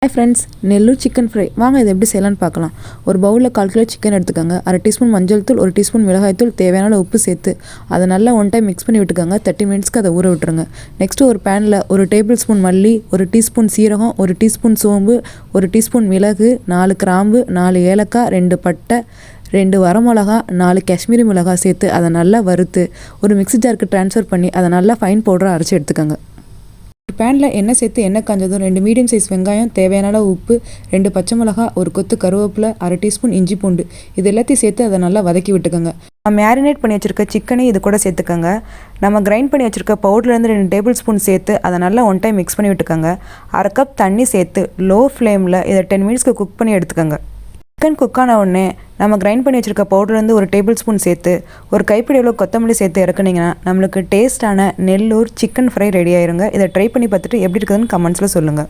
Hi friends, Nellore chicken fry வாங்க இதை எப்படி செய்யலான்னு பார்க்கலாம். ஒரு பவுலில் 1/4 கிலோ சிக்கன் எடுத்துக்கோங்க. 1/2 டீஸ்பூன் மஞ்சள் தூள், 1 டீஸ்பூன் மிளகாய்த்தூள், தேவையான உப்பு சேர்த்து அதை நல்லா 1 டைம் மிக்ஸ் பண்ணி விட்டுக்கோங்க. 30 மினிட்ஸ்க்கு அதை ஊற விட்டுருங்க. நெக்ஸ்ட்டு ஒரு பேனில் 1 டேபிள் ஸ்பூன் மல்லி, 1 டீஸ்பூன் சீரகம், 1 டீஸ்பூன் சோம்பு, 1 டீஸ்பூன் மிளகு, 4 கிராம்பு, 4 ஏலக்காய், 2 பட்டை, 2 வரமிளகா, 4 காஷ்மீரி மிளகாய் சேர்த்து அதை நல்லா வறுத்து ஒரு மிக்ஸி ஜாருக்கு ட்ரான்ஸ்ஃபர் பண்ணி அதை நல்லா ஃபைன் பவுடராக அரைச்சி எடுத்துக்கோங்க. ஒரு பேனில் எண்ணெய் சேர்த்து எண்ணெய் காஞ்சதும் 2 மீடியம் சைஸ் வெங்காயம், தேவையான உப்பு, 2 பச்சை மிளகா, ஒரு கொத்து கருவேப்பிலை, 1/2 டீஸ்பூன் இஞ்சி பூண்டு இது எல்லாத்தையும் சேர்த்து அதை நல்லா வதக்கி விட்டுக்கோங்க. மேரினேட் பண்ணி வச்சுருக்க சிக்கனை இது கூட சேர்த்துக்கோங்க. நம்ம கிரைண்ட் பண்ணி வச்சுருக்க பவுடர்லேருந்து 2 டேபிள் ஸ்பூன் சேர்த்து அதை நல்லா 1 டைம் மிக்ஸ் பண்ணி விட்டுக்கோங்க. 1/2 கப் தண்ணி சேர்த்து லோ ஃப்ளேமில் இதை 10 மினிட்ஸ்க்கு குக் பண்ணி எடுத்துக்கோங்க. சிக்கன் குக்கான உடனே நம்ம கிரைண்ட் பண்ணி வச்சுருக்க பவுடர்லேருந்து 1 டேபிள் ஸ்பூன் சேர்த்து ஒரு கைப்பிடி எவ்வளோ கொத்தமல்லி சேர்த்து இறக்குனீங்கன்னா நம்மளுக்கு டேஸ்ட்டான நெல்லூர் சிக்கன் ஃப்ரை ரெடி ஆயிருங்க. இதை ட்ரை பண்ணி பார்த்துட்டு எப்படி இருக்குதுன்னு கமெண்ட்ஸில் சொல்லுங்கள்.